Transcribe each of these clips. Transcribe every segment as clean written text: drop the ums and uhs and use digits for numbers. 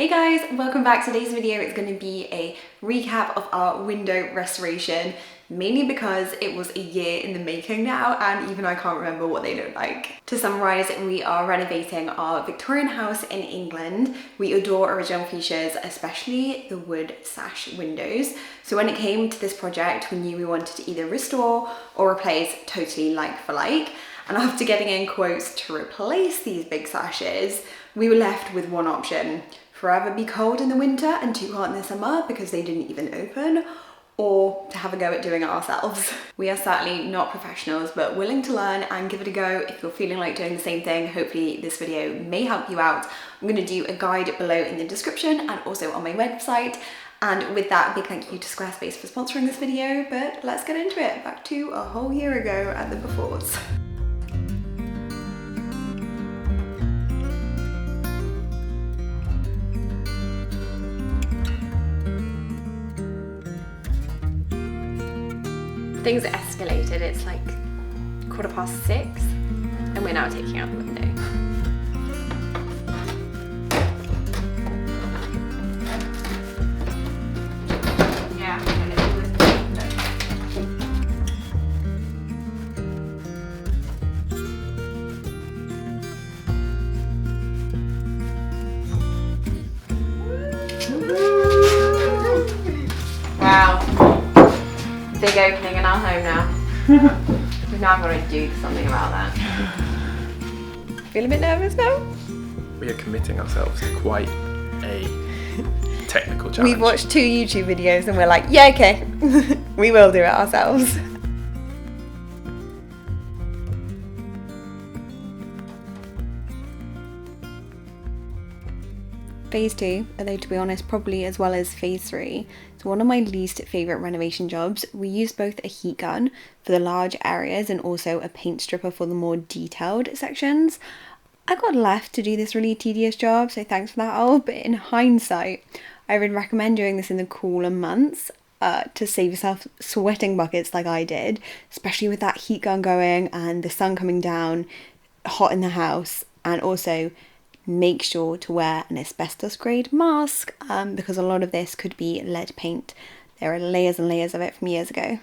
Hey guys, welcome back. Today's video is going to be a recap of our window restoration, mainly because it was a year in the making now and even I can't remember what they look like. To summarise, we are renovating our Victorian house in England. We adore original features, especially the wood sash windows. So when it came to this project, we knew we wanted to either restore or replace totally like for like. And after getting in quotes to replace these big sashes, we were left with one option: forever be cold in the winter and too hot in the summer because they didn't even open, or to have a go at doing it ourselves. We are certainly not professionals, but willing to learn and give it a go. If you're feeling like doing the same thing, hopefully this video may help you out. I'm going to do a guide below in the description and also on my website. And with that, a big thank you to Squarespace for sponsoring this video, but let's get into it. Back to a whole year ago at the befores. Things escalated. It's like 6:15 and we're now taking out the window. Yeah, I'm gonna do this window. Wow. Big opening in our home now. We've now got to do something about that. Feel a bit nervous now? We are committing ourselves to quite a technical challenge. We've watched 2 YouTube videos and we're like, yeah, okay, we will do it ourselves. Phase 2, although to be honest, probably as well as phase 3, is one of my least favourite renovation jobs. We use both a heat gun for the large areas and also a paint stripper for the more detailed sections. I got left to do this really tedious job, so thanks for that, Al, but in hindsight, I would recommend doing this in the cooler months to save yourself sweating buckets like I did, especially with that heat gun going and the sun coming down, hot in the house, and also make sure to wear an asbestos grade mask because a lot of this could be lead paint. There are layers and layers of it from years ago.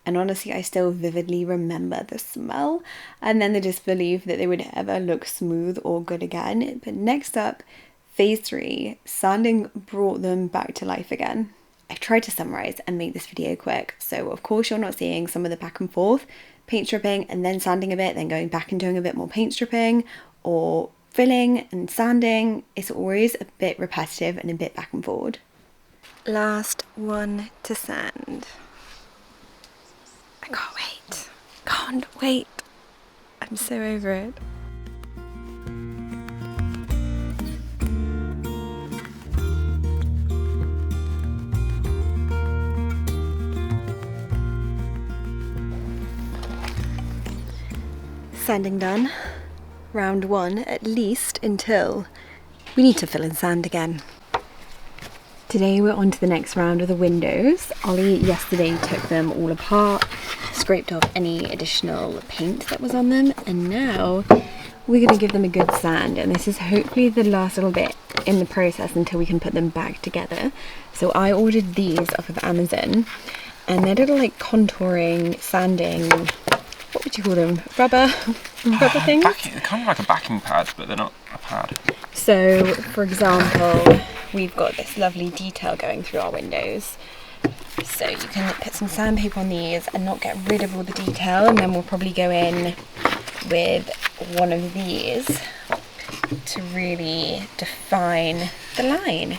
And honestly, I still vividly remember the smell and then the disbelief that they would ever look smooth or good again. But next up, phase 3, sanding brought them back to life again. I've tried to summarise and make this video quick, so of course you're not seeing some of the back and forth, paint stripping and then sanding a bit, then going back and doing a bit more paint stripping, or filling and sanding. It's always a bit repetitive and a bit back and forward. Last one to sand. I can't wait. Can't wait. I'm so over it. Sanding done. Round 1 at least, until we need to fill in sand again. Today we're on to the next round of the windows. Ollie yesterday took them all apart, scraped off any additional paint that was on them, and now we're going to give them a good sand, and this is hopefully the last little bit in the process until we can put them back together. So I ordered these off of Amazon, and they're little like contouring, sanding, what would you call them? Rubber things? They're kind of like a backing pad, but they're not a pad. So, for example, we've got this lovely detail going through our windows. So you can put some sandpaper on these and not get rid of all the detail, and then we'll probably go in with one of these to really define the line.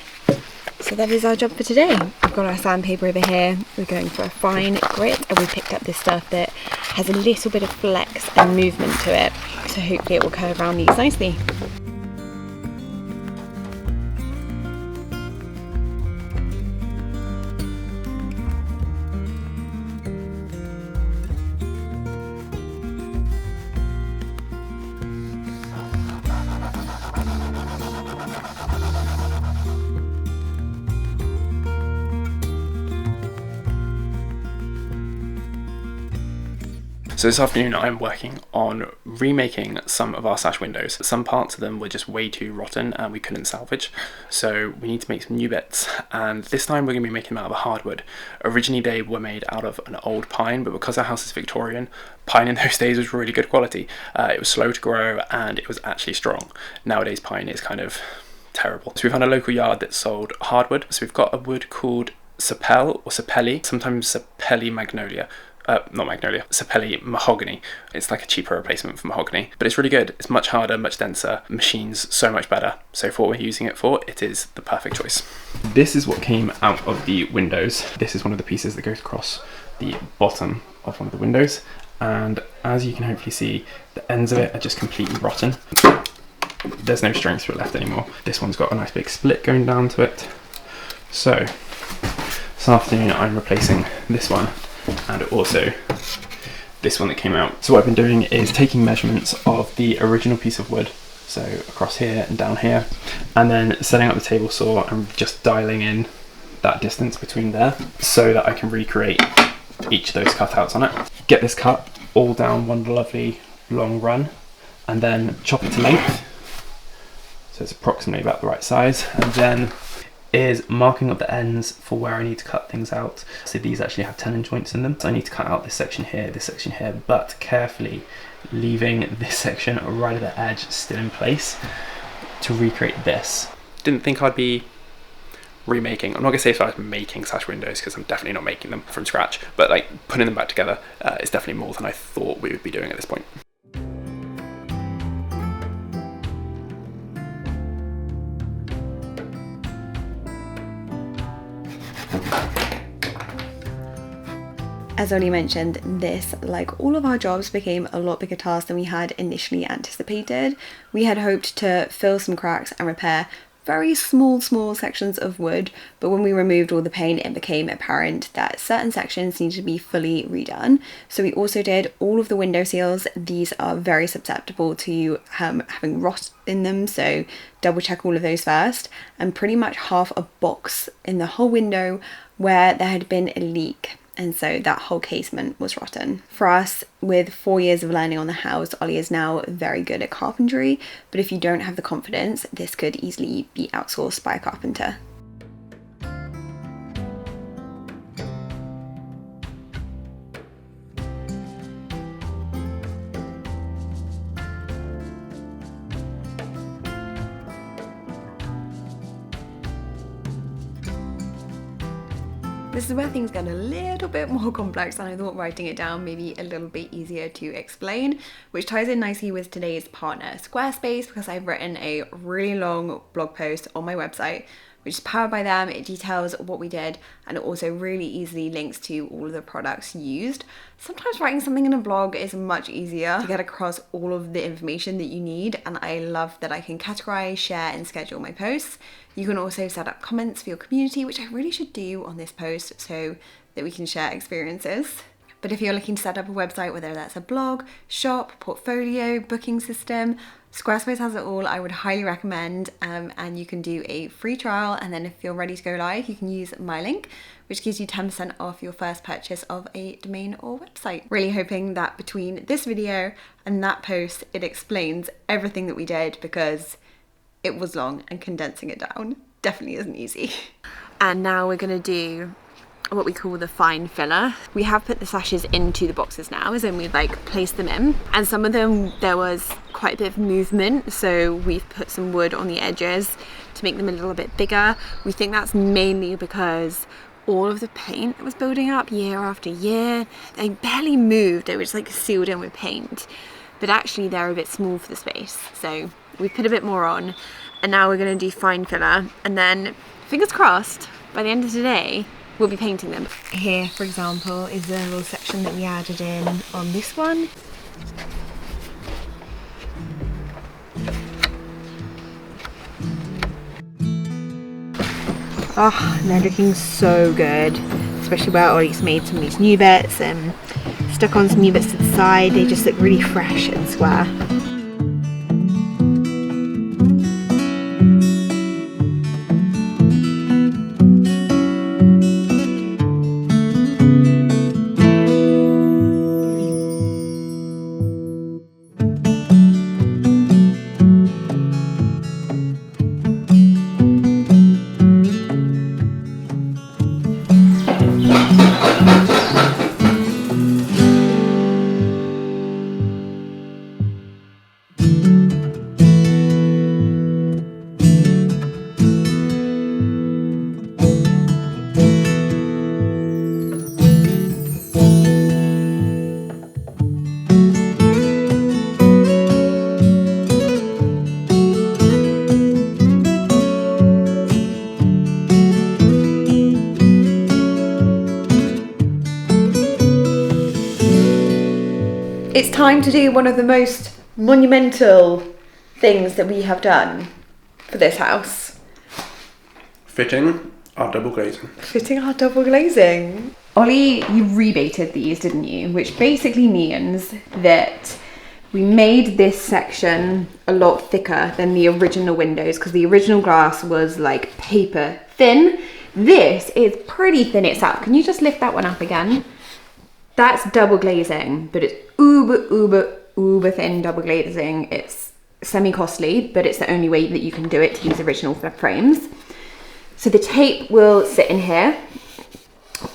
So that is our job for today. We've got our sandpaper over here. We're going for a fine grit, and we picked up this stuff that has a little bit of flex and movement to it. So hopefully it will curve around these nicely. So this afternoon I'm working on remaking some of our sash windows. Some parts of them were just way too rotten and we couldn't salvage, so we need to make some new bits, and this time we're going to be making them out of a hardwood. Originally they were made out of an old pine, but because our house is Victorian, pine in those days was really good quality. It was slow to grow and it was actually strong. Nowadays pine is kind of terrible. So we found a local yard that sold hardwood. So we've got a wood called sapel or sapelli, sometimes sapelli magnolia. Not magnolia, sapelli mahogany. It's like a cheaper replacement for mahogany, but it's really good. It's much harder, much denser, machines so much better. So for what we're using it for, it is the perfect choice. This is what came out of the windows. This is one of the pieces that goes across the bottom of one of the windows, and as you can hopefully see, the ends of it are just completely rotten. There's no strength to it left anymore. This one's got a nice big split going down to it. So this afternoon I'm replacing this one and also this one that came out. So what I've been doing is taking measurements of the original piece of wood, so across here and down here, and then setting up the table saw and just dialing in that distance between there so that I can recreate each of those cutouts on it. Get this cut all down one lovely long run and then chop it to length, so it's approximately about the right size, and then is marking up the ends for where I need to cut things out. So these actually have tenon joints in them, so I need to cut out this section here, but carefully leaving this section right at the edge still in place to recreate this. Didn't think I'd be remaking, I'm not gonna say if I was making sash windows because I'm definitely not making them from scratch, but like putting them back together is definitely more than I thought we would be doing at this point. As Ollie mentioned, this, like all of our jobs, became a lot bigger task than we had initially anticipated. We had hoped to fill some cracks and repair very small sections of wood, but when we removed all the paint, it became apparent that certain sections needed to be fully redone. So we also did all of the window seals. These are very susceptible to having rot in them, so double check all of those first. And pretty much half a box in the whole window where there had been a leak, and so that whole casement was rotten. For us, with 4 years of learning on the house, Ollie is now very good at carpentry, but if you don't have the confidence, this could easily be outsourced by a carpenter. This is where things get a little bit more complex, and I thought writing it down may be a little bit easier to explain, which ties in nicely with today's partner, Squarespace, because I've written a really long blog post on my website, which is powered by them. It details what we did, and it also really easily links to all of the products used. Sometimes writing something in a blog is much easier to get across all of the information that you need, and I love that I can categorize, share, and schedule my posts. You can also set up comments for your community, which I really should do on this post so that we can share experiences. But if you're looking to set up a website, whether that's a blog, shop, portfolio, booking system, Squarespace has it all. I would highly recommend, and you can do a free trial, and then if you're ready to go live, you can use my link, which gives you 10% off your first purchase of a domain or website. Really hoping that between this video and that post, it explains everything that we did, because it was long and condensing it down definitely isn't easy. And now we're gonna do what we call the fine filler. We have put the sashes into the boxes now, as in we've like placed them in, and some of them there was quite a bit of movement, so we've put some wood on the edges to make them a little bit bigger. We think that's mainly because all of the paint that was building up year after year, they barely moved, they were just like sealed in with paint, but actually they're a bit small for the space, so we put a bit more on, and now we're going to do fine filler, and then fingers crossed by the end of today we'll be painting them. Here, for example, is the little section that we added in on this one. Oh, and they're looking so good, especially where Ollie's made some of these new bits and stuck on some new bits to the side. They just look really fresh and square. it's time to do one of the most monumental things that we have done for this house. Fitting our double glazing. Fitting our double glazing. Ollie, you rebaited these, didn't you? Which basically means that we made this section a lot thicker than the original windows because the original glass was like paper thin. This is pretty thin itself. Can you just lift that one up again? That's double glazing, but it's uber thin double glazing. It's semi-costly, but it's the only way that you can do it to use original frames. So the tape will sit in here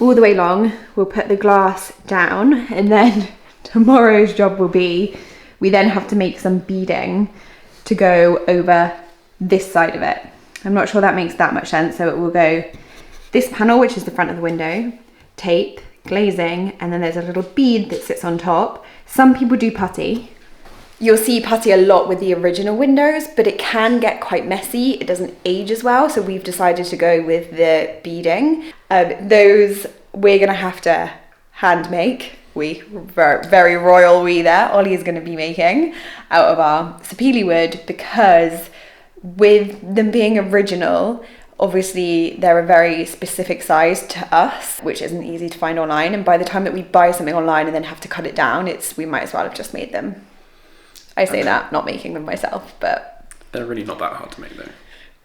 all the way long. We'll put the glass down, and then tomorrow's job will be, we then have to make some beading to go over this side of it. I'm not sure that makes that much sense. So it will go this panel, which is the front of the window, tape, glazing, and then there's a little bead that sits on top. Some people do putty. You'll see putty a lot with the original windows, but it can get quite messy. It doesn't age as well, so we've decided to go with the beading. Those we're gonna have to hand make. Very royal we there. Ollie is gonna be making out of our sapele wood because with them being original, obviously they're a very specific size to us, which isn't easy to find online. And by the time that we buy something online and then have to cut it down, we might as well have just made them. I say that, not making them myself, but... They're really not that hard to make though.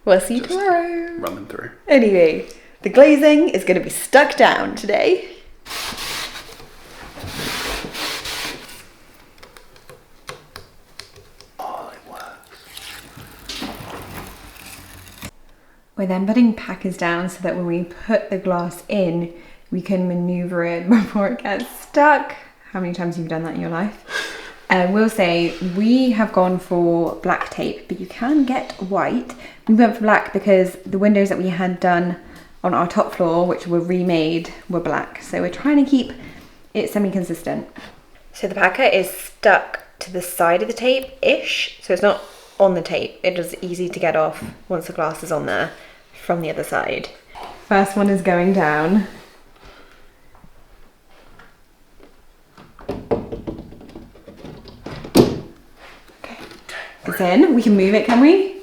We'll see you tomorrow. Run them through. Anyway, the glazing is going to be stuck down today. Oh, it works. We're then putting packers down so that when we put the glass in, we can maneuver it before it gets stuck. How many times have you done that in your life? We'll say we have gone for black tape, but you can get white. We went for black because the windows that we had done on our top floor, which were remade, were black. So we're trying to keep it semi-consistent. So the packer is stuck to the side of the tape-ish, so it's not on the tape. It is easy to get off once the glass is on there from the other side. First one is going down. It's in. We can move it, can we?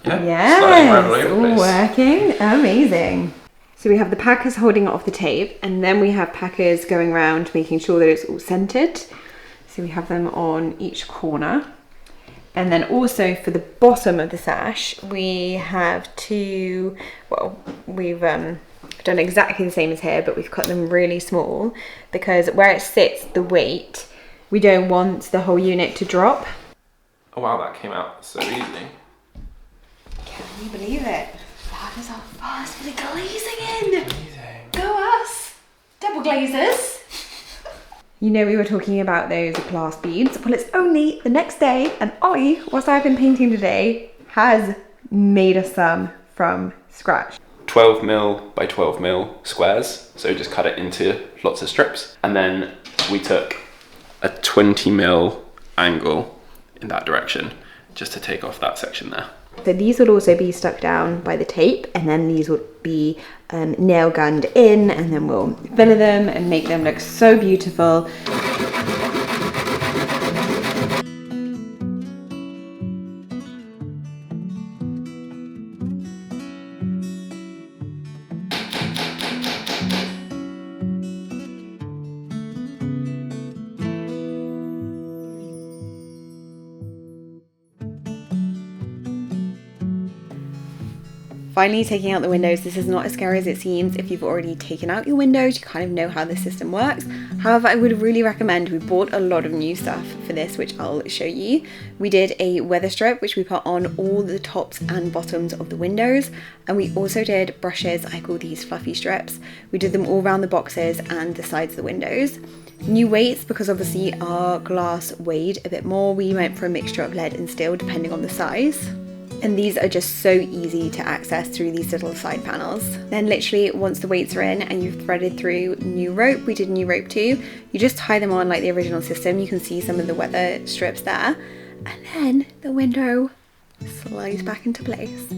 Yeah. Yes. All working. Amazing. So we have the packers holding it off the tape, and then we have packers going around making sure that it's all centered. So we have them on each corner. And then also for the bottom of the sash, we have two, well, we've done exactly the same as here, but we've cut them really small because where it sits, the weight, we don't want the whole unit to drop. Oh wow, that came out so easily. Can you believe it? That is our first bit of glazing in. Amazing. Go us, double glazers. You know we were talking about those glass beads. Well, it's only the next day, and Ollie, whilst I've been painting today, has made us some from scratch. 12mm by 12mm squares, so just cut it into lots of strips, and then we took a 20mm angle in that direction just to take off that section there. So these would also be stuck down by the tape, and then these would be nail gunned in, and then we'll filler them and make them look so beautiful. Finally taking out the windows. This is not as scary as it seems. If you've already taken out your windows, you kind of know how the system works. However, I would really recommend, we bought a lot of new stuff for this, which I'll show you. We did a weather strip, which we put on all the tops and bottoms of the windows. And we also did brushes, I call these fluffy strips. We did them all around the boxes and the sides of the windows. New weights, because obviously our glass weighed a bit more. We went for a mixture of lead and steel, depending on the size. And these are just so easy to access through these little side panels. Then literally once the weights are in and you've threaded through new rope, we did new rope too, you just tie them on like the original system. You can see some of the weather strips there. And then the window slides back into place.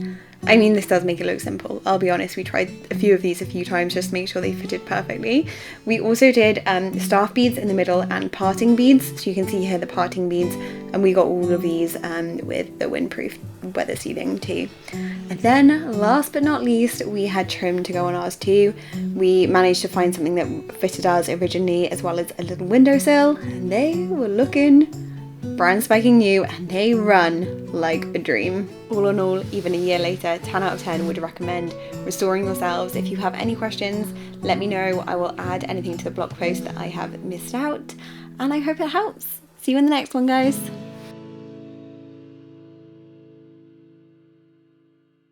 I mean, this does make it look simple. I'll be honest, we tried a few of these a few times just to make sure they fitted perfectly. We also did staff beads in the middle and parting beads. So you can see here the parting beads, and we got all of these with the windproof weather sealing too. And then last but not least, we had trim to go on ours too. We managed to find something that fitted ours originally, as well as a little windowsill, and they were looking brand spanking new, and they run like a dream. All in all, even a year later, 10 out of 10 would recommend restoring yourselves. If you have any questions, let me know. I will add anything to the blog post that I have missed out, and I hope it helps. See you in the next one, guys.